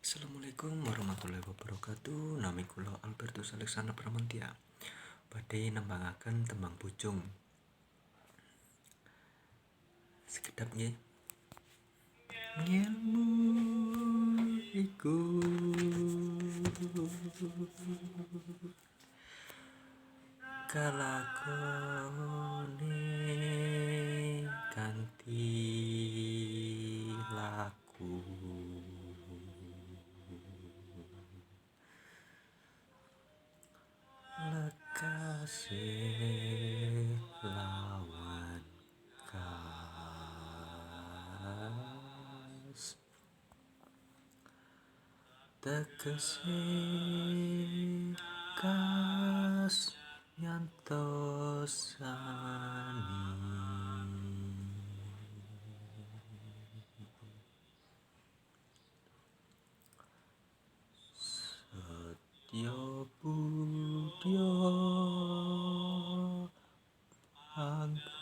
Assalamualaikum warahmatullahi wabarakatuh. Nami kula Albertus Alexander Pramantia. Badhe nembangaken tembang Pucung. Sekedap nggih. Ngelmu iku kalakone kanthi laku lekase lawan kas tegese kas Setya Budya Angkagase